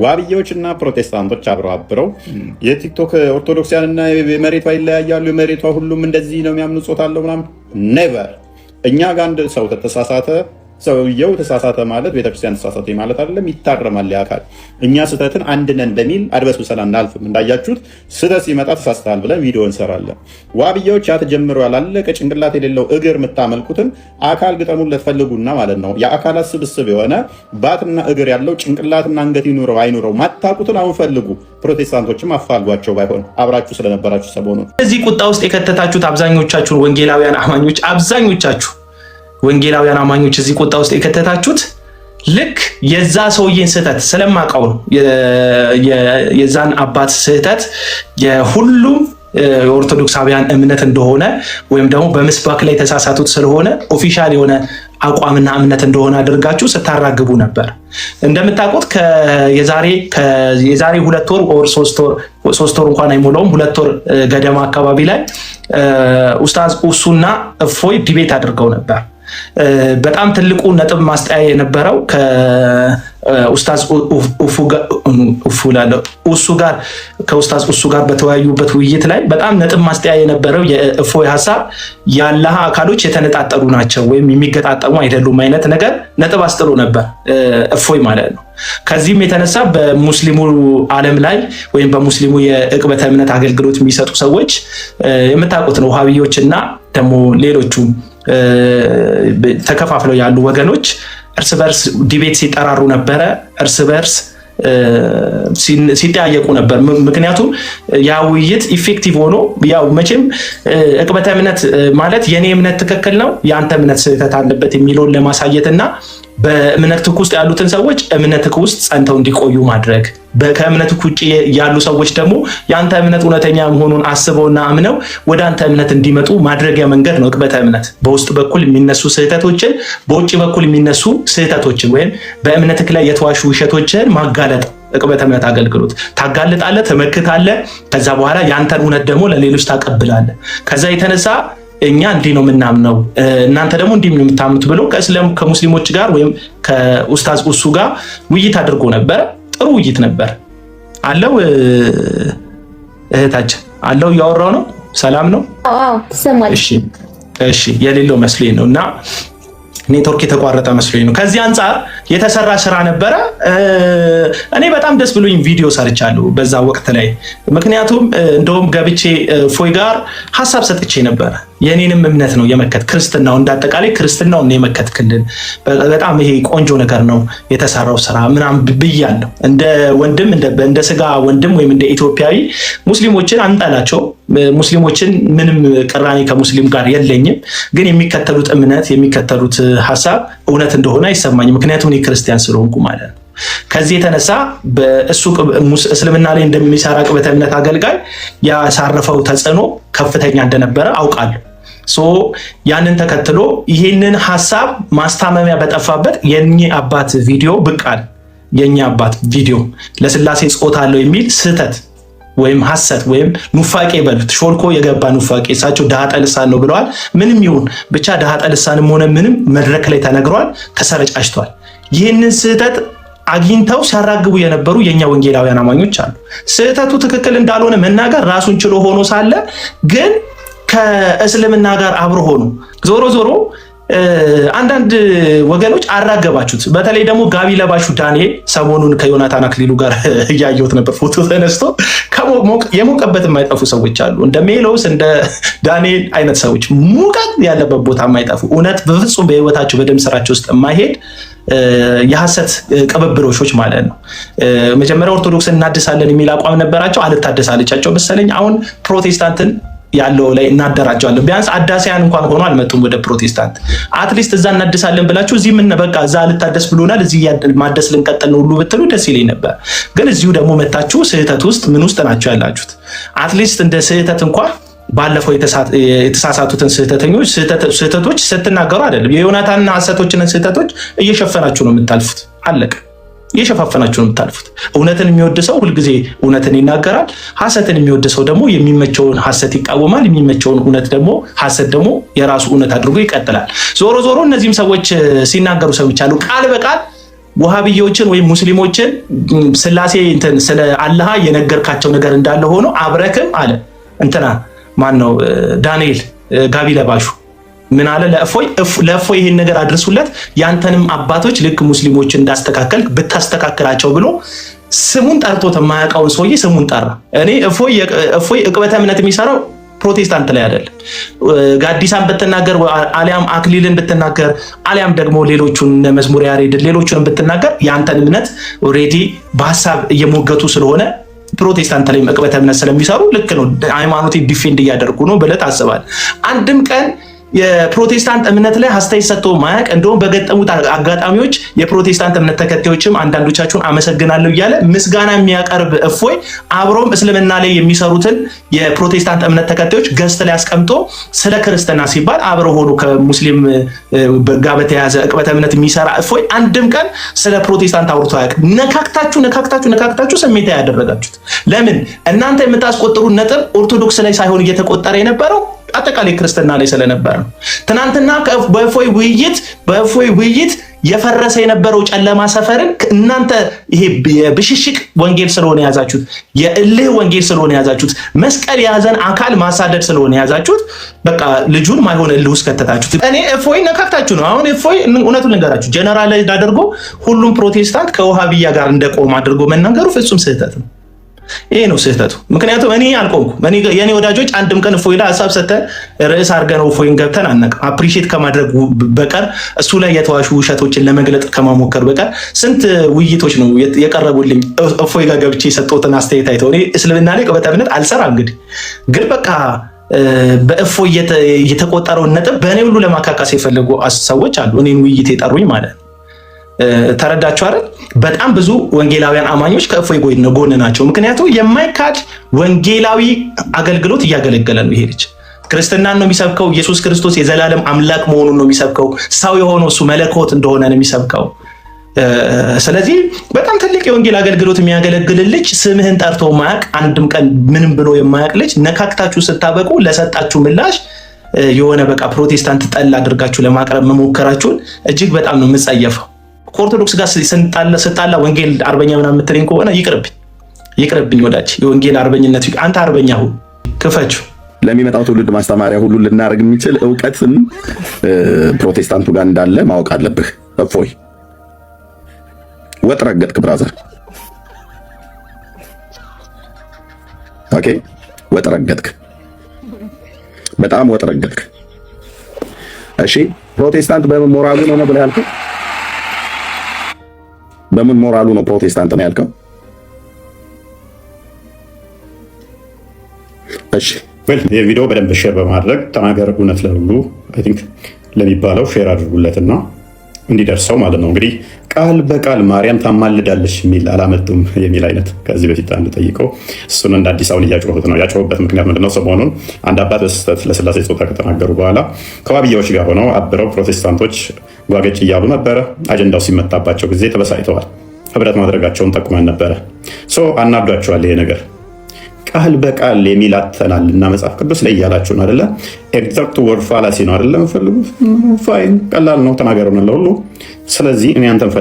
ዋብዬዎችና ፕሮቴስታንቶች አብረው የቲክቶክ ኦርቶዶክሲያንና የመሬቷ ይለያያሉ፣ የመሬቷ ሁሉም እንደዚህ ነው የሚያምኑ ጾታ አለው ምናምን ኔቨር። እኛ ጋር አንድ ሰው ተሳሳተ፣ ሰውየው ተሳሳተ ማለት ቤተክርስቲያን ተሳሳተ ማለት አይደለም፣ ይታረማል ያካል። እኛ ስህተትን አንድ ነን በሚል አድበስብሰን አናልፍም። እንዳያችሁት ስህተት ሲመጣ ተሳስተሃል ብለን ቪዲዮ እንሰራለን። ዋብዬዎች ያተጀምሩ ያላለቀ ጭንቅላት የሌለው እግር የምታመልኩትን አካል ግጠሙለት ፈልጉና ማለት ነው። የአካላት ስብስብ የሆነ ባትና እግር ያለው ጭንቅላትና አንገት ይኑረው አይኑረው ማታቁትን አሁን ፈልጉ። ፕሮቴስታንቶችም አፋልጓቸው ባይሆን አብራችሁ ስለነበራችሁ ሰሞኑን እዚህ ቁጣ ውስጥ የከተታችሁት አብዛኞቻችሁ ወንጌላውያን አማኞች ወንጌላውያን አማኞች እዚህ ቁጣ ውስጥ የከተታችሁት ልክ የዛ ሰውዬን ስህተት ስለማውቀው ነው። የዛን አባት ስህተት የሁሉም የኦርቶዶክሳውያን እምነት እንደሆነ ወይም ደግሞ በምስባክ ላይ ተሳሳቱት ስለሆነ ኦፊሻል የሆነ አቋምና እምነት እንደሆነ አድርጋችሁ ስታራግቡ ነበር። እንደምታውቁት የዛሬ 2 ወር ኦር 3 ወር እንኳን አይሞላውም 2 ወር ገደማ አካባቢ ላይ ኡስታዝ ኡሱና እፎይ ዲቤት አድርገው ነበር። በጣም ትልቁ ነጥብ ማስጠያ የነበረው ከኡስታዝ ኡሱ ጋር በተወያዩበት ውይይት ላይ በጣም ነጥብ ማስጠያ የነበረው የእፎይ ሀሳብ የአላህ አካሎች የተነጣጠሉ ናቸው ወይም የሚገጣጠሙ አይደሉም አይነት ነገር ነጥብ አስጥሎ ነበር እፎይ ማለት ነው። ከዚህም የተነሳ በሙስሊሙ ዓለም ላይ ወይም በሙስሊሙ የዕቅበተ እምነት አገልግሎት የሚሰጡ ሰዎች የምታውቁት ነው ውሃብዮች እና ደግሞ ሌሎቹም ተከፋፍለው ያሉ ወገኖች እርስ በርስ ዲቤት ሲጠራሩ ነበረ፣ እርስ በርስ ሲጠያየቁ ነበር። ምክንያቱም ያ ውይይት ኢፌክቲቭ ሆኖ ያው መቼም ዕቅበተ እምነት ማለት የኔ እምነት ትክክል ነው የአንተ እምነት ስህተት አለበት የሚለውን ለማሳየት እና በእምነትህ ውስጥ ያሉትን ሰዎች እምነትህ ውስጥ ጸንተው እንዲቆዩ ማድረግ፣ ከእምነትህ ውጭ ያሉ ሰዎች ደግሞ የአንተ እምነት እውነተኛ መሆኑን አስበውና አምነው ወደ አንተ እምነት እንዲመጡ ማድረጊያ መንገድ ነው ዕቅበተ እምነት። በውስጥ በኩል የሚነሱ ስህተቶችን፣ በውጭ በኩል የሚነሱ ስህተቶችን ወይም በእምነትህ ላይ የተዋሹ ውሸቶችን ማጋለጥ ዕቅበተ እምነት አገልግሎት። ታጋልጣለህ፣ ትመክታለህ። ከዛ በኋላ የአንተን እውነት ደግሞ ለሌሎች ታቀብላለህ። ከዛ የተነሳ እኛ እንዲህ ነው የምናምነው እናንተ ደግሞ እንዲህ ነው የምታምኑት ብሎ ከሙስሊሞች ጋር ወይም ከኡስታዝ ኡሱ ጋር ውይይት አድርጎ ነበረ። ጥሩ ውይይት ነበር አለው። እህታችን አለው እያወራው ነው። ሰላም ነው? እሺ የሌለው መስሎኝ ነው እና ኔትወርክ የተቋረጠ መስሎኝ ነው። ከዚህ አንጻር የተሰራ ስራ ነበረ። እኔ በጣም ደስ ብሎኝ ቪዲዮ ሰርቻለሁ በዛ ወቅት ላይ። ምክንያቱም እንደውም ገብቼ ፎይ ጋር ሀሳብ ሰጥቼ ነበረ። የኔንም እምነት ነው የመከት ክርስትናው እንዳጠቃላይ ክርስትናው ነው የመከት ክልል በጣም ይሄ ቆንጆ ነገር ነው የተሰራው ስራ ምናምን ብያለሁ። እንደ ወንድም እንደ ስጋ ወንድም ወይም እንደ ኢትዮጵያዊ ሙስሊሞችን አንጠላቸው። ሙስሊሞችን ምንም ቅራኔ ከሙስሊም ጋር የለኝም። ግን የሚከተሉት እምነት የሚከተሉት ሀሳብ እውነት እንደሆነ አይሰማኝም። ምክንያቱም እኔ ክርስቲያን ስለሆንኩ ማለት ነው። ከዚህ የተነሳ በእሱ እስልምና ላይ እንደሚሰራ ዕቅበተ እምነት አገልጋይ ያሳረፈው ተጽዕኖ ከፍተኛ እንደነበረ አውቃለሁ። ያንን ተከትሎ ይህንን ሀሳብ ማስታመሚያ በጠፋበት የኛ አባት ቪዲዮ ብቅ አለ። የኛ አባት ቪዲዮ ለስላሴ ጾታ አለው የሚል ስህተት ወይም ሐሰት ወይም ኑፋቄ በሉት ሾልኮ የገባ ኑፋቄ። እሳቸው ዳህጠ ልሳን ነው ብለዋል። ምንም ይሁን ብቻ ዳህጠ ልሳንም ሆነ ምንም መድረክ ላይ ተነግሯል፣ ተሰረጫጭቷል። ይህንን ስህተት አግኝተው ሲያራግቡ የነበሩ የኛ ወንጌላውያን አማኞች አሉ። ስህተቱ ትክክል እንዳልሆነ መናገር ራሱን ችሎ ሆኖ ሳለ ግን ከእስልምና ጋር አብሮ ሆኖ ዞሮ አንዳንድ ወገኖች አራገባችሁት። በተለይ ደግሞ ጋቢ ለባሹ ዳንኤል ሰሞኑን ከዮናታን አክሊሉ ጋር እያየሁት ነበር። ፎቶ ተነስቶ የሞቀበት የማይጠፉ ሰዎች አሉ። እንደ ሜሎስ እንደ ዳንኤል አይነት ሰዎች ሙቀት ያለበት ቦታ የማይጠፉ እውነት በፍጹም በህይወታቸው በደም ስራቸው ውስጥ የማይሄድ የሐሰት ቅብብሎሾች ማለት ነው። መጀመሪያ ኦርቶዶክስ እናድሳለን የሚል አቋም ነበራቸው። አልታደሳለቻቸው መሰለኝ። አሁን ፕሮቴስታንትን ያለው ላይ እናደራጃለን። ቢያንስ አዳሲያን እንኳን ሆኖ አልመጡም ወደ ፕሮቴስታንት። አትሊስት እዛ እናድሳለን ብላችሁ እዚህ ምን በቃ እዛ ልታደስ ብሎናል እዚህ ማደስ ልንቀጥል ነው ሁሉ ብትሉ ደስ ይለኝ ነበር። ግን እዚሁ ደግሞ መታችሁ ስህተት ውስጥ ምን ውስጥ ናቸው ያላችሁት? አትሊስት እንደ ስህተት እንኳን ባለፈው የተሳሳቱትን ስህተቶች ስትናገሩ አይደለም የዮናታንና ሐሰቶችን ስህተቶች እየሸፈናችሁ ነው የምታልፉት። አለቀ። እየሸፋፈናችሁ ነው የምታልፉት። እውነትን የሚወድ ሰው ሁልጊዜ እውነትን ይናገራል። ሐሰትን የሚወድ ሰው ደግሞ የሚመቸውን ሐሰት ይቃወማል። የሚመቸውን እውነት ደግሞ ሐሰት ደግሞ የራሱ እውነት አድርጎ ይቀጥላል። ዞሮ እነዚህም ሰዎች ሲናገሩ ሰምቻለሁ። ቃል በቃል ወሃቢዮችን ወይም ሙስሊሞችን ስላሴ እንትን ስለ አላህ የነገርካቸው ነገር እንዳለ ሆኖ አብረክም አለ እንትና ማን ነው ዳንኤል ጋቢ ለባሹ ምን አለ ለእፎይ ይሄን ነገር አድርሱለት ያንተንም አባቶች ልክ ሙስሊሞች እንዳስተካከል ብታስተካክላቸው ብሎ ስሙን ጠርቶት የማያውቀውን ሰውዬ ስሙን ጠራ። እኔ እፎይ ዕቅበተ እምነት የሚሰራው ፕሮቴስታንት ላይ አይደለም። ጋዲሳን ብትናገር አሊያም አክሊልን ብትናገር አሊያም ደግሞ ሌሎቹን መዝሙር ያሬድን ሌሎቹን ብትናገር ያንተን እምነት ኦልሬዲ በሐሳብ እየሞገቱ ስለሆነ ፕሮቴስታንት ላይ ዕቅበተ እምነት ስለሚሰሩ ልክ ነው ሃይማኖት ዲፌንድ እያደረጉ ነው ብለህ ታስባለህ። አንድም ቀን የፕሮቴስታንት እምነት ላይ አስተያየት ሰጥቶ ማያውቅ እንደውም በገጠሙት አጋጣሚዎች የፕሮቴስታንት እምነት ተከታዮችም አንዳንዶቻችሁን አመሰግናለሁ እያለ ምስጋና የሚያቀርብ እፎይ አብሮም እስልምና ላይ የሚሰሩትን የፕሮቴስታንት እምነት ተከታዮች ገዝት ላይ አስቀምጦ ስለ ክርስትና ሲባል አብሮ ሆኖ ከሙስሊም ጋር በተያያዘ ዕቅበተ እምነት የሚሰራ እፎይ አንድም ቀን ስለ ፕሮቴስታንት አውርቶ አያውቅም። ነካክታችሁ ስሜታ ያደረጋችሁት ለምን? እናንተ የምታስቆጥሩት ነጥብ ኦርቶዶክስ ላይ ሳይሆን እየተቆጠረ የነበረው አጠቃላይ ክርስትና ላይ ስለነበረ ነው። ትናንትና በእፎይ ውይይት የፈረሰ የነበረው ጨለማ ሰፈርን እናንተ ይሄ የብሽሽቅ ወንጌል ስለሆነ ያዛችሁት፣ የእልህ ወንጌል ስለሆነ ያዛችሁት፣ መስቀል የያዘን አካል ማሳደድ ስለሆነ ያዛችሁት፣ በቃ ልጁን ማይሆን እልህ ውስጥ ከተታችሁት። እኔ እፎይ ነካክታችሁ ነው። አሁን እፎይ እውነቱን ልንገራችሁ ጀነራል አድርጎ ሁሉም ፕሮቴስታንት ከውሃብያ ጋር እንደቆም አድርጎ መናገሩ ፍጹም ስህተት ነው። ይሄ ነው ስህተቱ። ምክንያቱም እኔ አልቆምኩም። የኔ ወዳጆች አንድም ቀን እፎይ ላይ ሀሳብ ሰተን ርዕስ አድርገን እፎይን ገብተን አናውቅም። አፕሪሺየት ከማድረግ በቀር እሱ ላይ የተዋሹ ውሸቶችን ለመግለጥ ከማሞከር በቀር ስንት ውይይቶች ነው የቀረቡልኝ እፎይ ጋር ገብቼ የሰጠሁትን አስተያየት አይተው። እኔ እስልምና ላይ ዕቅበተ እምነት አልሰራም። እንግዲህ ግን በቃ በእፎይ የተቆጠረውን ነጥብ በእኔ ሁሉ ለማካካስ የፈለጉ ሰዎች አሉ፣ እኔን ውይይት የጠሩኝ ማለት ነው። ተረዳችሁ አይደል? በጣም ብዙ ወንጌላውያን አማኞች ከእፎይ ጎን ናቸው። ምክንያቱም የማይካድ ወንጌላዊ አገልግሎት እያገለገለ ነው። ይሄ ልጅ ክርስትናን ነው የሚሰብከው። ኢየሱስ ክርስቶስ የዘላለም አምላክ መሆኑን ነው የሚሰብከው። ሰው የሆነው እሱ መለኮት እንደሆነ ነው የሚሰብከው። ስለዚህ በጣም ትልቅ የወንጌል አገልግሎት የሚያገለግል ልጅ ስምህን ጠርቶ ማያውቅ አንድም ቀን ምንም ብሎ የማያውቅ ልጅ ነካክታችሁ ስታበቁ ለሰጣችሁ ምላሽ የሆነ በቃ ፕሮቴስታንት ጠል አድርጋችሁ ለማቅረብ መሞከራችሁን እጅግ በጣም ነው የምጸየፈው። ከኦርቶዶክስ ጋር ስጣላ ወንጌል አርበኛ ምናምን የምትለኝ ከሆነ ይቅርብኝ ወዳጅ። የወንጌል አርበኝነት አንተ አርበኛ ሁን፣ ክፈችው። ለሚመጣው ትውልድ ማስተማሪያ ሁሉ ልናደርግ የሚችል እውቀትን ፕሮቴስታንቱ ጋር እንዳለ ማወቅ አለብህ። እፎይ ወጥ ረገጥክ ብራዘር። ኦኬ ወጥ ረገጥክ፣ በጣም ወጥ ረገጥክ። እሺ ፕሮቴስታንት በምን ሞራሉ ነው ብለህ ያልከው? በምን ሞራሉ ነው ፕሮቴስታንት ነው ያልከው? እሺ ይህ ቪዲዮ በደንብ ሼር በማድረግ ተናገር እውነት ለሁሉ አይ ቲንክ ለሚባለው ሼር አድርጉለትና እንዲደርሰው ማለት ነው። እንግዲህ ቃል በቃል ማርያም ታማልዳለች የሚል አላመጡም የሚል አይነት ከዚህ በፊት አንድ ጠይቀው እሱን እንደ አዲስ አሁን እያጮሁት ነው። ያጮሁበት ምክንያት ምንድነው? ሰሞኑን አንድ አባት በስህተት ለስላሴ ጾታ ከተናገሩ በኋላ ከዋብያዎች ጋር ሆነው አብረው ፕሮቴስታንቶች ጓገጭ እያሉ ነበረ። አጀንዳው ሲመጣባቸው ጊዜ ተበሳጭተዋል። ህብረት ማድረጋቸውን ጠቁመን ነበረ። አናዷቸዋል ይሄ ነገር። ቃል በቃል የሚል አተናል እና መጽሐፍ ቅዱስ ላይ እያላችሁ ነው አይደለ? ኤግዛክት ወርድ ፋላሲ ነው አይደለ? የምፈልጉት ፋይን፣ ቀላል ነው፣ ተናገሩ ነው ለሁሉ። ስለዚህ እኔ አንተን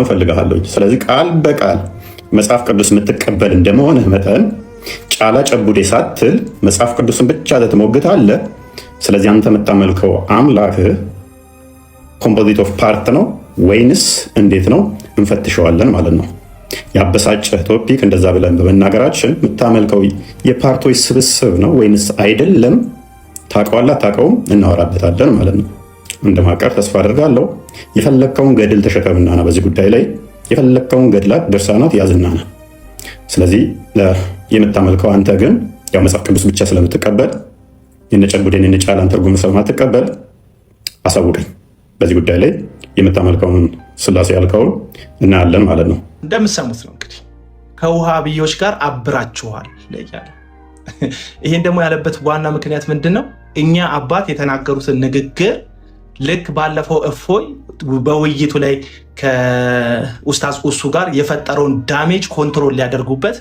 ፈልግሃለሁ። ስለዚህ ቃል በቃል መጽሐፍ ቅዱስ የምትቀበል እንደመሆንህ መጠን ጫላ ጨቡዴ ሳትል መጽሐፍ ቅዱስን ብቻ ትሞግታለህ። ስለዚህ አንተ የምታመልከው አምላክህ ኮምፖዚት ኦፍ ፓርት ነው ወይንስ እንዴት ነው? እንፈትሸዋለን ማለት ነው። ያበሳጨህ ቶፒክ እንደዛ ብለን በመናገራችን የምታመልከው የፓርቶች ስብስብ ነው ወይንስ አይደለም? ታውቀዋለህ አታውቀውም? እናወራበታለን ማለት ነው። እንደማቀር ተስፋ አድርጋለሁ። የፈለግከውን ገድል ተሸከምና ና በዚህ ጉዳይ ላይ የፈለግከውን ገድላት ድርሳናት ያዝና ና። ስለዚህ የምታመልከው አንተ ግን ያው መጽሐፍ ቅዱስ ብቻ ስለምትቀበል የነጨቡዴን የነጫላን ትርጉም ስለማትቀበል አሳውቀኝ። በዚህ ጉዳይ ላይ የምታመልከውን ስላሴ ያልከውን እናያለን ማለት ነው። እንደምትሰሙት ነው እንግዲህ ከውሃብዮች ጋር አብራችኋል እያለ ይሄን ደግሞ ያለበት ዋና ምክንያት ምንድን ነው? እኛ አባት የተናገሩትን ንግግር ልክ ባለፈው እፎይ በውይይቱ ላይ ከኡስታዝ ኡሱ ጋር የፈጠረውን ዳሜጅ ኮንትሮል ሊያደርጉበት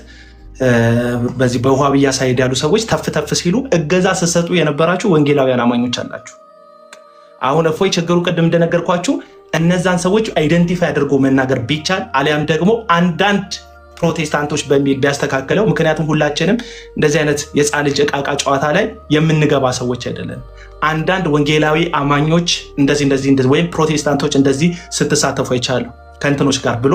በዚህ በውሃብያ ሳይድ ያሉ ሰዎች ተፍ ሲሉ እገዛ ስትሰጡ የነበራችሁ ወንጌላውያን አማኞች አላችሁ። አሁን እፎይ ችግሩ ቅድም እንደነገርኳችሁ እነዛን ሰዎች አይደንቲፋይ አድርጎ መናገር ቢቻል አሊያም ደግሞ አንዳንድ ፕሮቴስታንቶች በሚል ቢያስተካክለው። ምክንያቱም ሁላችንም እንደዚህ አይነት የሕፃን ልጅ ዕቃ ዕቃ ጨዋታ ላይ የምንገባ ሰዎች አይደለም። አንዳንድ ወንጌላዊ አማኞች እንደዚህ ወይም ፕሮቴስታንቶች እንደዚህ ስትሳተፉ አይቻሉ ከእንትኖች ጋር ብሎ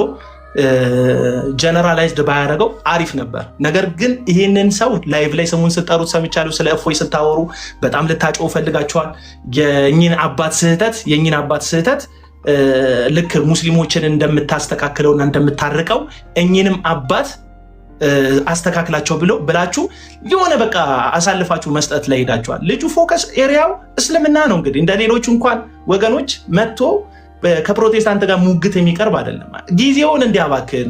ጀነራላይዝድ ባያደረገው አሪፍ ነበር። ነገር ግን ይህንን ሰው ላይቭ ላይ ስሙን ስጠሩት ሰምቻለሁ። ስለ እፎይ ስታወሩ በጣም ልታጮው ፈልጋቸዋል። የእኚህን አባት ስህተት ልክ ሙስሊሞችን እንደምታስተካክለውና እንደምታርቀው እኚህንም አባት አስተካክላቸው ብላችሁ የሆነ በቃ አሳልፋችሁ መስጠት ላይ ሄዳችኋል። ልጁ ፎከስ ኤሪያው እስልምና ነው። እንግዲህ እንደ ሌሎቹ እንኳን ወገኖች መጥቶ ከፕሮቴስታንት ጋር ሙግት የሚቀርብ አይደለም። ጊዜውን እንዲያባክን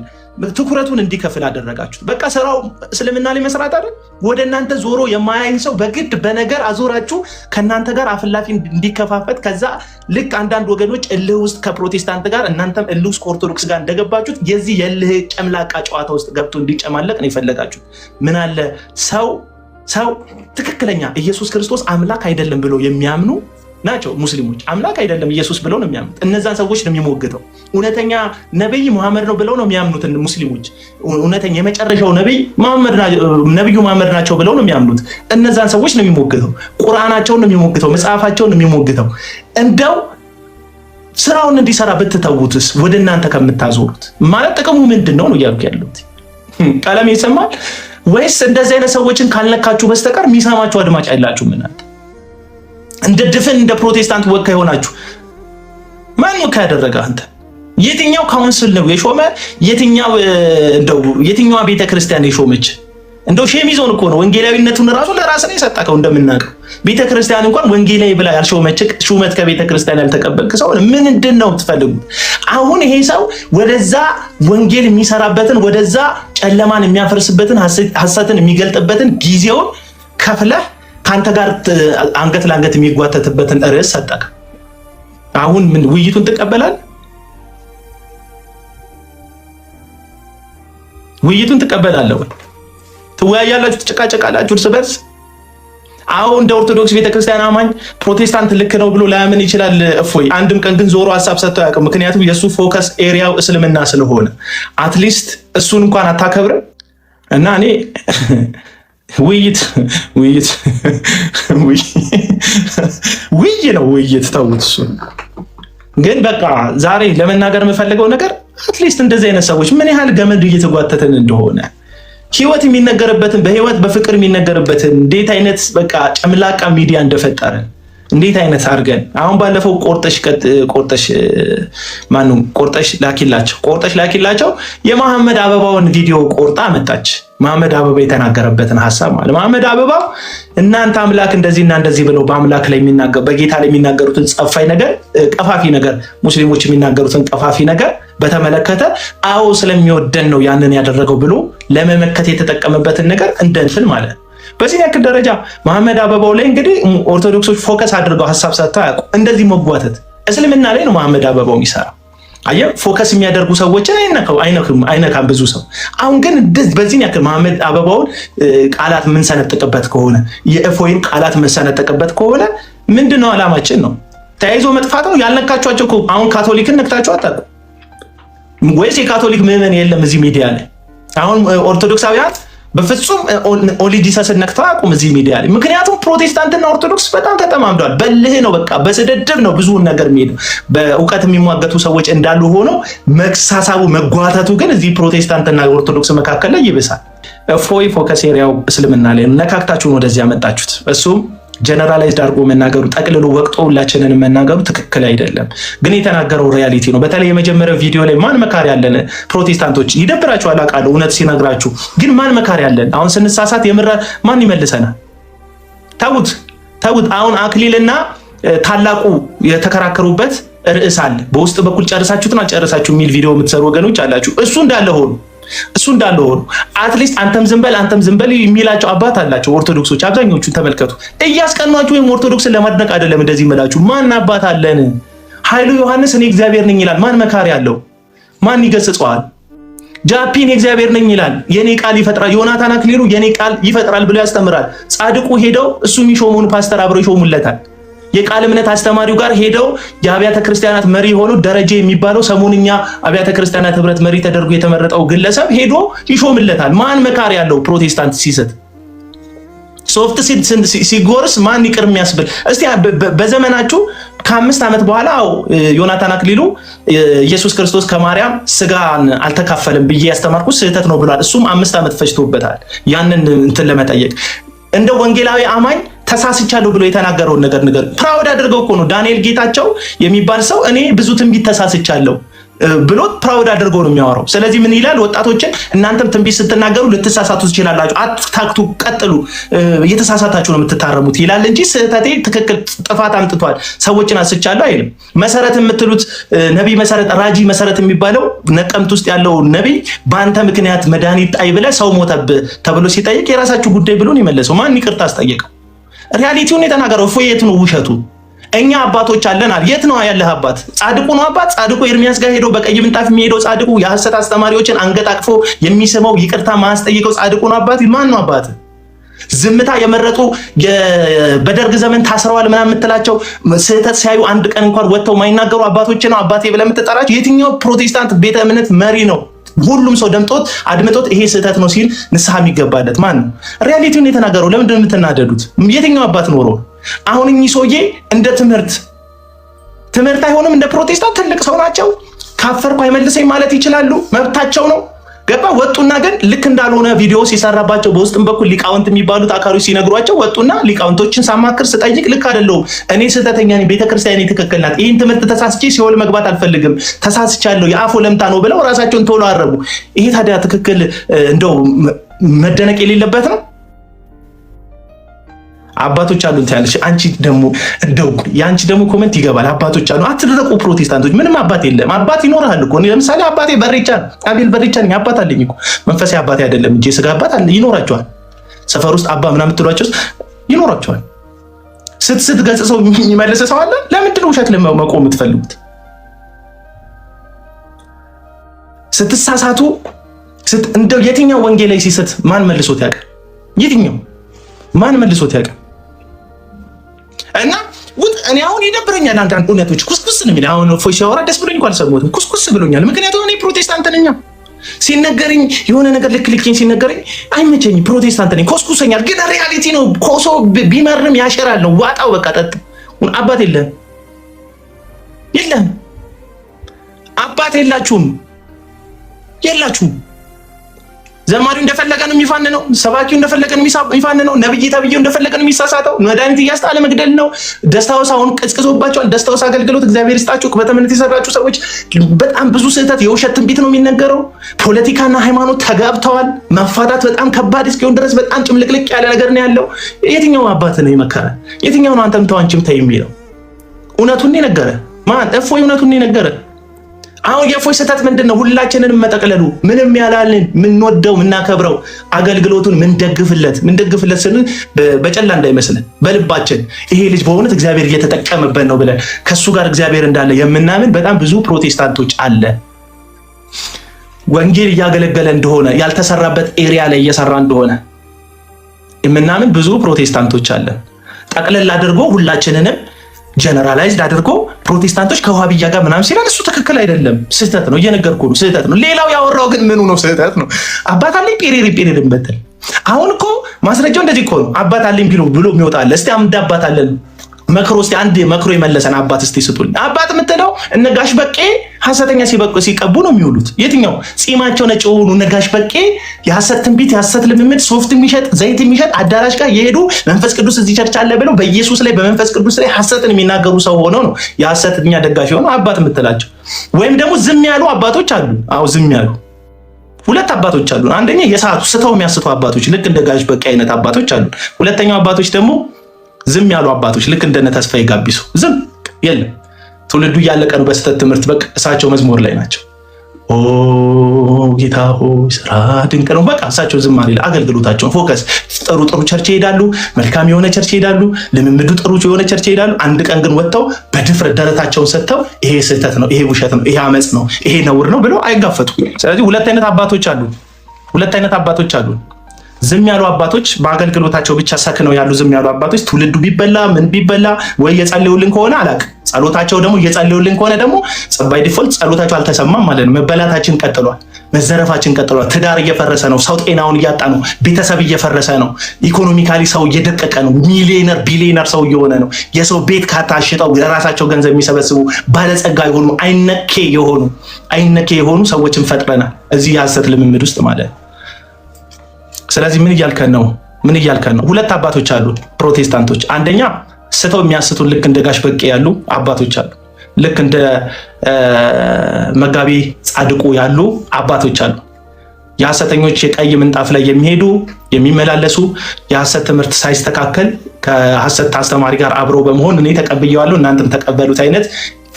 ትኩረቱን እንዲከፍል አደረጋችሁት። በቃ ስራው እስልምና ላይ መስራት አይደል? ወደ እናንተ ዞሮ የማያይን ሰው በግድ በነገር አዞራችሁ ከእናንተ ጋር አፍላፊ እንዲከፋፈት፣ ከዛ ልክ አንዳንድ ወገኖች እልህ ውስጥ ከፕሮቴስታንት ጋር እናንተም እልህ ውስጥ ከኦርቶዶክስ ጋር እንደገባችሁት የዚህ የእልህ ጨምላቃ ጨዋታ ውስጥ ገብቶ እንዲጨማለቅ ነው የፈለጋችሁት። ምን አለ ሰው ትክክለኛ ኢየሱስ ክርስቶስ አምላክ አይደለም ብሎ የሚያምኑ ናቸው ሙስሊሞች። አምላክ አይደለም ኢየሱስ ብለው ነው የሚያምኑት። እነዛን ሰዎች ነው የሚሞግተው። እውነተኛ ነብይ መሐመድ ነው ብለው ነው የሚያምኑት ሙስሊሞች። እውነተኛ የመጨረሻው ነብዩ መሐመድ ናቸው ብለው ነው የሚያምኑት። እነዛን ሰዎች ነው የሚሞግተው። ቁርአናቸውን ነው የሚሞግተው። መጽሐፋቸውን ነው የሚሞግተው። እንደው ስራውን እንዲሰራ ብትተውትስ ወደ እናንተ ከምታዞሩት ማለት ጥቅሙ ምንድን ነው እያልኩ ያሉት። ቀለም ይሰማል ወይስ እንደዚህ አይነት ሰዎችን ካልነካችሁ በስተቀር የሚሰማችሁ አድማጭ አይላችሁ? ምናት እንደ ድፍን እንደ ፕሮቴስታንት ወካይ ሆናችሁ ማን ወካይ ያደረገ? አንተ የትኛው ካውንስል ነው የሾመ? የትኛዋ ቤተክርስቲያን የሾመች? እንደው ሼም ይዞን እኮ ነው ወንጌላዊነቱን ራሱ ለራስ ነው የሰጠከው። እንደምናውቀው ቤተክርስቲያን እንኳን ወንጌላዊ ብላ ያልሾመች ሹመት ከቤተክርስቲያን ያልተቀበልክ ሰው ምንድን ነው ትፈልጉት? አሁን ይሄ ሰው ወደዛ ወንጌል የሚሰራበትን ወደዛ ጨለማን የሚያፈርስበትን ሐሰትን የሚገልጥበትን ጊዜውን ከፍለህ ከአንተ ጋር አንገት ለአንገት የሚጓተትበትን ርዕስ ሰጠክ። አሁን ምን ውይይቱን ትቀበላለህ? ውይይቱን ትቀበላለህ ወይ? ትወያያላችሁ፣ ትጨቃጨቃላችሁ እርስ በርስ። አሁን እንደ ኦርቶዶክስ ቤተክርስቲያን አማኝ ፕሮቴስታንት ልክ ነው ብሎ ላያምን ይችላል እፎይ። አንድም ቀን ግን ዞሮ ሀሳብ ሰጥቶ አያውቅም። ምክንያቱም የእሱ ፎከስ ኤሪያው እስልምና ስለሆነ አትሊስት እሱን እንኳን አታከብርም። እና እኔ ውይይት ተውት። እሱን ግን በቃ ዛሬ ለመናገር የምፈልገው ነገር አትሊስት እንደዚህ አይነት ሰዎች ምን ያህል ገመድ እየተጓተትን እንደሆነ ህይወት የሚነገርበትን በህይወት በፍቅር የሚነገርበትን እንዴት አይነት በቃ ጨምላቃ ሚዲያ እንደፈጠረን እንዴት አይነት አድርገን አሁን ባለፈው ቆርጠሽ ላኪላቸው የመሐመድ አበባውን ቪዲዮ ቆርጣ መጣች። መሐመድ አበባ የተናገረበትን ሐሳብ ማለት መሐመድ አበባው እናንተ አምላክ እንደዚህና እንደዚህ ብለው በአምላክ ላይ በጌታ ላይ የሚናገሩትን ቀፋፊ ነገር ሙስሊሞች የሚናገሩትን ቀፋፊ ነገር በተመለከተ አዎ ስለሚወደን ነው ያንን ያደረገው ብሎ ለመመከት የተጠቀመበትን ነገር እንደንትን ማለት በዚህ ያክል ደረጃ መሐመድ አበባው ላይ እንግዲህ ኦርቶዶክሶች ፎከስ አድርገው ሐሳብ ሰጥተው አያውቁ። እንደዚህ መጓተት እስልምና ላይ ነው መሐመድ አበባው የሚሰራ። አየህ ፎከስ የሚያደርጉ ሰዎችን አይነካም ብዙ ሰው። አሁን ግን በዚህ ያክል መሐመድ አበባውን ቃላት የምንሰነጥቅበት ከሆነ የእፎይን ቃላት የምንሰነጥቅበት ከሆነ ምንድነው ዓላማችን? ነው ተያይዞ መጥፋት ነው? ያልነካችኋቸው እኮ አሁን ካቶሊክን ነክታችሁ አታውቁ ወይስ? የካቶሊክ ምዕመን የለም እዚህ ሚዲያ ላይ? አሁን ኦርቶዶክሳውያን በፍጹም ኦንሊ ጂሰስን ነክተው አያውቁም እዚህ ሚዲያ ላይ። ምክንያቱም ፕሮቴስታንትና ኦርቶዶክስ በጣም ተጠማምደዋል። በልህ ነው በቃ በስድድብ ነው ብዙውን ነገር የሚሄደው። በእውቀት የሚሟገቱ ሰዎች እንዳሉ ሆኖ መሳሳቡ መጓተቱ ግን እዚህ ፕሮቴስታንትና ኦርቶዶክስ መካከል ላይ ይብሳል። እፎይ ፎከስ ኤሪያው እስልምና ላይ ነካክታችሁን ወደዚህ ያመጣችሁት። እሱም ጀነራላይዝድ አድርጎ መናገሩ ጠቅልሎ ወቅቶ ሁላችንን መናገሩ ትክክል አይደለም። ግን የተናገረው ሪያሊቲ ነው። በተለይ የመጀመሪያው ቪዲዮ ላይ ማን መካሪ ያለን? ፕሮቴስታንቶች ይደብራችኋል አውቃለሁ እውነት ሲነግራችሁ፣ ግን ማን መካሪ ያለን? አሁን ስንሳሳት የምራ ማን ይመልሰናል? ተውት። አሁን አክሊልና ታላቁ የተከራከሩበት ርዕስ አለ። በውስጥ በኩል ጨርሳችሁትን አልጨረሳችሁ የሚል ቪዲዮ የምትሰሩ ወገኖች አላችሁ። እሱ እንዳለ ሆኖ አትሊስት አንተም ዝም በል የሚላቸው አባት አላቸው ኦርቶዶክሶች። አብዛኞቹን ተመልከቱ። እያስቀኗችሁ ወይም ኦርቶዶክስን ለማድነቅ አይደለም እንደዚህ የምላችሁ። ማን አባት አለን? ኃይሉ ዮሐንስ እኔ እግዚአብሔር ነኝ ይላል። ማን መካሪ አለው? ማን ይገስጸዋል? ጃፒን እግዚአብሔር ነኝ ይላል። የኔ ቃል ይፈጥራል። ዮናታን አክሊሉ የኔ ቃል ይፈጥራል ብሎ ያስተምራል። ጻድቁ ሄደው እሱ የሚሾመውን ፓስተር አብረው ይሾሙለታል። የቃል እምነት አስተማሪው ጋር ሄደው የአብያተ ክርስቲያናት መሪ የሆነው ደረጀ የሚባለው ሰሞንኛ አብያተ ክርስቲያናት ህብረት መሪ ተደርጎ የተመረጠው ግለሰብ ሄዶ ይሾምለታል። ማን መካሪ ያለው ፕሮቴስታንት ሲስት ሶፍት ሲጎርስ ማን ይቅር የሚያስብል? እስቲ በዘመናችሁ ከ5 ዓመት በኋላ ዮናታን አክሊሉ ኢየሱስ ክርስቶስ ከማርያም ስጋን አልተካፈልም ብዬ ያስተማርኩት ስህተት ነው ብሏል። እሱም 5 ዓመት ፈጅቶበታል ያንን እንትን ለመጠየቅ። እንደ ወንጌላዊ አማኝ ተሳስቻለሁ ብሎ የተናገረውን ነገር ፕራውድ አድርገው እኮ ነው ዳንኤል ጌታቸው የሚባል ሰው እኔ ብዙ ትንቢት ተሳስቻለሁ ብሎ ፕራውድ አድርጎ ነው የሚያወራው። ስለዚህ ምን ይላል? ወጣቶችን እናንተም ትንቢት ስትናገሩ ልትሳሳቱ ትችላላችሁ፣ አትታክቱ፣ ቀጥሉ፣ እየተሳሳታችሁ ነው የምትታረሙት ይላል እንጂ ስህተቴ ትክክል ጥፋት አምጥቷል ሰዎችን አስቻለሁ አይልም። መሰረት የምትሉት ነቢይ መሰረት ራጂ መሰረት የሚባለው ነቀምት ውስጥ ያለው ነቢይ በአንተ ምክንያት መድኃኒት ጣይ ብለህ ሰው ሞተብህ ተብሎ ሲጠይቅ የራሳችሁ ጉዳይ ብሎ ነው የመለሰው። ማን ይቅርታ አስጠየቀው? ሪያሊቲውን የተናገረው እፎየት ነው ውሸቱ። እኛ አባቶች አለናል። የት ነው ያለህ አባት? ጻድቁ ነው አባት። ጻድቁ ኤርሚያስ ጋር ሄዶ በቀይ ምንጣፍ የሚሄደው ጻድቁ የሐሰት አስተማሪዎችን አንገት አቅፎ የሚስመው ይቅርታ ማያስጠይቀው ጻድቁ ነው አባት? ማን ነው አባት? ዝምታ የመረጡ በደርግ ዘመን ታስረዋል ምናምን የምትላቸው ስህተት ሲያዩ አንድ ቀን እንኳን ወጥተው ማይናገሩ አባቶች ነው አባቴ ብለህ የምትጠራቸው የትኛው ፕሮቴስታንት ቤተ እምነት መሪ ነው ሁሉም ሰው ደምጦት አድምጦት ይሄ ስህተት ነው ሲል ንስሐ የሚገባለት ማን ነው? ሪያሊቲውን የተናገረው። ለምንድን ነው የምትናደዱት? የትኛው አባት ኖሮ? አሁን እኚህ ሰውዬ እንደ ትምህርት አይሆንም። እንደ ፕሮቴስታንት ትልቅ ሰው ናቸው። ካፈርኩ አይመልሰኝ ማለት ይችላሉ፣ መብታቸው ነው። ገባ? ወጡና ግን ልክ እንዳልሆነ ቪዲዮ ሲሰራባቸው በውስጥም በኩል ሊቃውንት የሚባሉት አካሎች ሲነግሯቸው ወጡና ሊቃውንቶችን ሳማክር ስጠይቅ ልክ አይደለሁም፣ እኔ ስህተተኛ ነኝ፣ ቤተክርስቲያን ትክክል ናት፣ ይህን ትምህርት ተሳስቼ ሲኦል መግባት አልፈልግም፣ ተሳስቻለሁ፣ የአፎ ለምታ ነው ብለው ራሳቸውን ቶሎ አረቡ። ይሄ ታዲያ ትክክል እንደው መደነቅ የሌለበት ነው? አባቶች አሉን ታያለሽ። አንቺ ደግሞ እንደው ያንቺ ደግሞ ኮሜንት ይገባል። አባቶች አሉ አትደረቁ ፕሮቴስታንቶች። ምንም አባት የለም። አባት ይኖርሃል እኮ ለምሳሌ አባቴ በሬቻ አቤል በሬቻ ነኝ። አባት አለኝ እኮ መንፈሳዊ አባቴ አይደለም እንጂ ስጋ አባት አለ። ይኖራቸዋል። ሰፈር ውስጥ አባ ምናምን የምትሏቸው ይኖራቸዋል። ስትገጽሰው የሚመልስ ሰው አለ። ለምንድን ነው ውሸት ለመቆም የምትፈልጉት? ስትሳሳቱ እንደው የትኛው ወንጌላዊ ሲሰት ማን መልሶት ያውቃል? የትኛው ማን መልሶት ያውቃል? እና እኔ አሁን ይደብረኛል። አንዳንድ እውነቶች ኩስኩስ ነው የሚል አሁን ፎይ ሲያወራ ደስ ብሎኝ እንኳን አልሰማሁትም። ኩስኩስ ብሎኛል። ምክንያቱም እኔ ፕሮቴስታንት ነኝ። ሲነገረኝ የሆነ ነገር ልክልኝ ሲነገረኝ አይመቸኝ። ፕሮቴስታንት ነኝ፣ ኮስኩሰኛል። ግን ሪያሊቲ ነው። ኮሶ ቢመርም ያሸራል ነው። ዋጣው በቃ ጠጥ። አባት የለም አባት የላችሁም። ዘማሪው እንደፈለገ ነው የሚፋንነው። ሰባኪው እንደፈለገ ነው የሚፋንነው። ነብይ ተብዬው እንደፈለገ ነው የሚሳሳተው። መድኃኒት እያስጣለ መግደል ነው። ደስታውስ አሁን ቀዝቅዞባቸዋል። ደስታውስ አገልግሎት እግዚአብሔር ይስጣችሁ። በተመነት የሰራችሁ ሰዎች በጣም ብዙ ስህተት የውሸት ትንቢት ነው የሚነገረው። ፖለቲካና ሃይማኖት ተጋብተዋል። መፋታት በጣም ከባድ እስኪሆን ድረስ በጣም ጭምልቅልቅ ያለ ነገር ነው ያለው። የትኛው አባት ነው የመከረ? የትኛው ነው አንተም ተው አንቺም ተይ የሚለው? እውነቱን የነገረ ማን? እፎይ እውነቱን የነገረ። አሁን የእፎይ ስህተት ምንድን ነው? ሁላችንንም መጠቅለሉ። ምንም ያላልን ምንወደው ምናከብረው አገልግሎቱን ምንደግፍለት ስንል በጨላ እንዳይመስልን በልባችን ይሄ ልጅ በእውነት እግዚአብሔር እየተጠቀመበት ነው ብለን ከሱ ጋር እግዚአብሔር እንዳለ የምናምን በጣም ብዙ ፕሮቴስታንቶች አለ። ወንጌል እያገለገለ እንደሆነ ያልተሰራበት ኤሪያ ላይ እየሰራ እንደሆነ የምናምን ብዙ ፕሮቴስታንቶች አለ። ጠቅለል አድርጎ ሁላችንንም ጀነራላይዝድ አድርጎ ፕሮቴስታንቶች ከዋሃብያ ጋር ምናምን ሲላል እሱ ትክክል አይደለም። ስህተት ነው። እየነገርኩህ ነው። ስህተት ነው። ሌላው ያወራው ግን ምኑ ነው? ስህተት ነው። አባት አለኝ ጴሬር በተል አሁን እኮ ማስረጃው እንደዚህ እኮ ነው። አባት አለኝ ብሎ የሚወጣ አለ። እስቲ አምድ አባት አለን መክሮ እስቲ አንድ መክሮ የመለሰን አባት እስቲ ስጡልኝ። አባት የምትለው እነ ጋሽ በቄ ሐሰተኛ ሲቀቡ ነው የሚውሉት። የትኛው ጺማቸው ነጭ የሆኑ እነ ጋሽ በቄ የሐሰት ትንቢት የሐሰት ልምምድ ሶፍት የሚሸጥ ዘይት የሚሸጥ አዳራሽ ጋር የሄዱ መንፈስ ቅዱስ እዚህ ቸርች አለ ብለው በኢየሱስ ላይ በመንፈስ ቅዱስ ላይ ሐሰትን የሚናገሩ ሰው ሆነው ነው የሐሰተኛ ደጋፊ ሆነው አባት የምትላቸው። ወይም ደግሞ ዝም ያሉ አባቶች አሉ። አዎ ዝም ያሉ ሁለት አባቶች አሉ። አንደኛ የሰዓቱ ስተው የሚያስቱ አባቶች ልክ እንደ ጋሽ በቄ አይነት አባቶች አሉ። ሁለተኛው አባቶች ደግሞ ዝም ያሉ አባቶች ልክ እንደነ ተስፋዬ ጋቢሶ ዝም የለም። ትውልዱ እያለቀ ነው በስተት ትምህርት። በቃ እሳቸው መዝሙር ላይ ናቸው። ኦ ጌታ ሆይ ስራ ድንቅ ነው። በቃ እሳቸው ዝም አለ። አገልግሎታቸውን ፎከስ ጥሩ ቸርች ይሄዳሉ። መልካም የሆነ ቸርች ይሄዳሉ። ልምምዱ ጥሩ የሆነ ቸርች ይሄዳሉ። አንድ ቀን ግን ወጥተው በድፍረት ደረታቸውን ሰጥተው ይሄ ስህተት ነው፣ ይሄ ውሸት ነው፣ ይሄ አመጽ ነው፣ ይሄ ነውር ነው ብለው አይጋፈጡ። ስለዚህ ሁለት አይነት አባቶች አሉ። ዝም ያሉ አባቶች በአገልግሎታቸው ብቻ ሰክነው ያሉ ዝም ያሉ አባቶች ትውልዱ ቢበላ ምን ቢበላ ወይ የጸለዩልን ከሆነ አላውቅም፣ ጸሎታቸው ደግሞ እየጸለዩልን ከሆነ ደግሞ ባይ ዲፎልት ጸሎታቸው አልተሰማም ማለት ነው። መበላታችን ቀጥሏል፣ መዘረፋችን ቀጥሏል። ትዳር እየፈረሰ ነው፣ ሰው ጤናውን እያጣ ነው፣ ቤተሰብ እየፈረሰ ነው፣ ኢኮኖሚካሊ ሰው እየደቀቀ ነው፣ ሚሊዮነር ቢሊዮነር ሰው እየሆነ ነው። የሰው ቤት ካታሽጠው ለራሳቸው ገንዘብ የሚሰበስቡ ባለጸጋ የሆኑ አይነኬ የሆኑ ሰዎችን ፈጥረናል እዚህ የሐሰት ልምምድ ውስጥ ማለት ነው። ስለዚህ ምን እያልከን ነው? ሁለት አባቶች አሉ ፕሮቴስታንቶች። አንደኛ ስተው የሚያስቱን ልክ እንደ ጋሽ በቄ ያሉ አባቶች አሉ። ልክ እንደ መጋቢ ጻድቁ ያሉ አባቶች አሉ። የሐሰተኞች የቀይ ምንጣፍ ላይ የሚመላለሱ የሐሰት ትምህርት ሳይስተካከል ከሐሰት አስተማሪ ጋር አብረው በመሆን እኔ ተቀብየዋለሁ እናንተም ተቀበሉት አይነት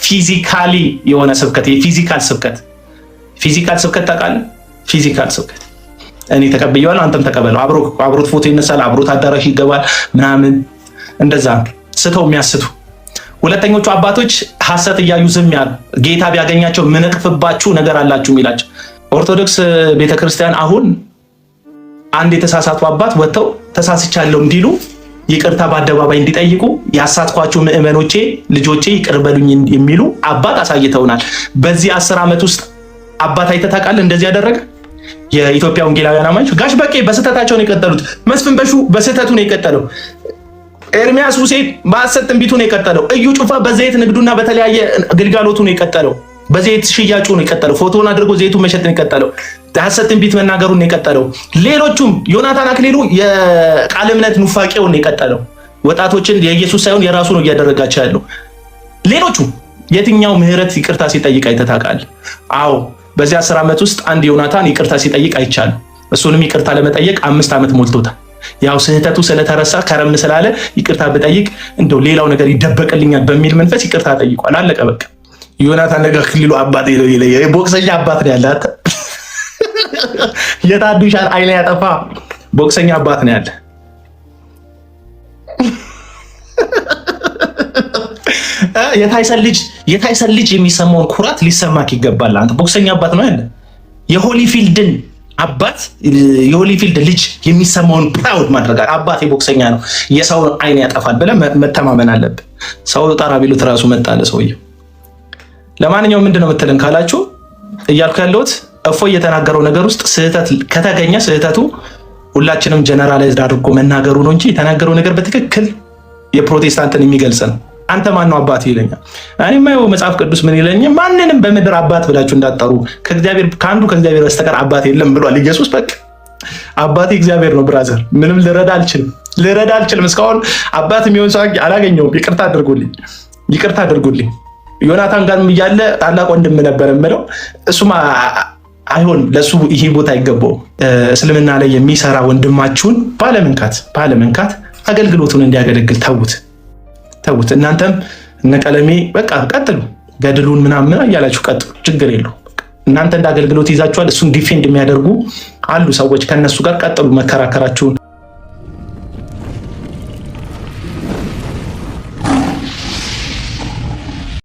ፊዚካሊ የሆነ ስብከት፣ የፊዚካል ስብከት ታውቃለህ? ፊዚካል ስብከት እኔ ተቀብየዋለሁ አንተም ተቀበለው። አብሮት ፎቶ ይነሳል፣ አብሮት አዳራሽ ይገባል ምናምን፣ እንደዛ ስተው የሚያስቱ። ሁለተኞቹ አባቶች ሐሰት እያዩ ዝም ያሉ፣ ጌታ ቢያገኛቸው ምንቅፍባችሁ ነገር አላችሁ የሚላቸው። ኦርቶዶክስ ቤተክርስቲያን አሁን አንድ የተሳሳቱ አባት ወጥተው ተሳስቻለሁ እንዲሉ ይቅርታ በአደባባይ እንዲጠይቁ ያሳትኳችሁ ምዕመኖቼ ልጆቼ ይቅር በሉኝ የሚሉ አባት አሳይተውናል። በዚህ 10 ዓመት ውስጥ አባት አይተህ ታውቃለህ እንደዚህ ያደረገ? የኢትዮጵያ ወንጌላውያን አማኞች ጋሽ በቄ በስህተታቸው ነው የቀጠሉት። መስፍን በሹ በስህተቱ ነው የቀጠለው። ኤርሚያስ ሁሴን በሐሰት ትንቢቱ ነው የቀጠለው። እዩ ጩፋ በዘይት ንግዱና በተለያየ ግልጋሎቱ ነው የቀጠለው። በዘይት ሽያጩ ነው የቀጠለው። ፎቶውን አድርጎ ዘይቱን መሸጥ ነው የቀጠለው። ሐሰት ትንቢት መናገሩን ነው የቀጠለው። ሌሎቹም ዮናታን አክሊሉ የቃለ እምነት ኑፋቄውን ነው የቀጠለው። ወጣቶችን የኢየሱስ ሳይሆን የራሱ ነው እያደረጋቸው ያለው። ሌሎቹ የትኛው ምህረት ይቅርታ ሲጠይቅ አይተህ ታውቃለህ? አዎ በዚህ 10 ዓመት ውስጥ አንድ ዮናታን ይቅርታ ሲጠይቅ አይቻልም። እሱንም ይቅርታ ለመጠየቅ 5 ዓመት ሞልቶታል። ያው ስህተቱ ስለተረሳ ከረም ስላለ ይቅርታ ብጠይቅ እንደው ሌላው ነገር ይደበቅልኛል በሚል መንፈስ ይቅርታ ጠይቋል። አለቀ በቃ። ዮናታን ነገር ክልሉ አባት ነው ይለየ ቦክሰኛ አባት ነው ያለ። የታዱሻን አይነ ያጠፋ ቦክሰኛ አባት ነው ያለ። የታይሰን ልጅ የሚሰማውን ኩራት ሊሰማክ ይገባል። አንተ ቦክሰኛ አባት ነው ያለ። የሆሊፊልድን አባት የሆሊፊልድ ልጅ የሚሰማውን ፕራውድ ማድረግ አባቴ ቦክሰኛ ነው የሰው አይን ያጠፋል ብለህ መተማመን አለብህ። ሰው ጠራ ቢሉት ራሱ መጣለ ሰውየው። ለማንኛውም ምንድነው የምትለን ካላችሁ እያልኩ ያለሁት እፎይ የተናገረው ነገር ውስጥ ስህተት ከተገኘ ስህተቱ ሁላችንም ጀነራላይዝድ አድርጎ መናገሩ ነው እንጂ የተናገረው ነገር በትክክል የፕሮቴስታንትን የሚገልጽ ነው። አንተ ማን ነው አባት ይለኛል። እኔማ ይኸው መጽሐፍ ቅዱስ ምን ይለኛል? ማንንም በምድር አባት ብላችሁ እንዳትጠሩ ከአንዱ ከእግዚአብሔር በስተቀር አባት የለም ብሏል ኢየሱስ። በቃ አባቴ እግዚአብሔር ነው ብራዘር። ምንም ልረዳ አልችልም። እስካሁን አባት የሚሆን ሰው አላገኘሁም። ይቅርታ አድርጉልኝ። ዮናታን ጋርም እያለ ታላቅ ወንድም ነበር የምለው እሱም አይሆንም፣ ለሱ ይሄ ቦታ አይገባውም። እስልምና ላይ የሚሰራ ወንድማችሁን ባለመንካት አገልግሎቱን እንዲያገለግል ተዉት። እናንተም እነ ቀለሜ በቃ ቀጥሉ፣ ገድሉን ምናምን እያላችሁ ቀጥሉ፣ ችግር የለው። እናንተ እንደ አገልግሎት ይዛችኋል። እሱን ዲፌንድ የሚያደርጉ አሉ ሰዎች፣ ከነሱ ጋር ቀጥሉ መከራከራችሁን።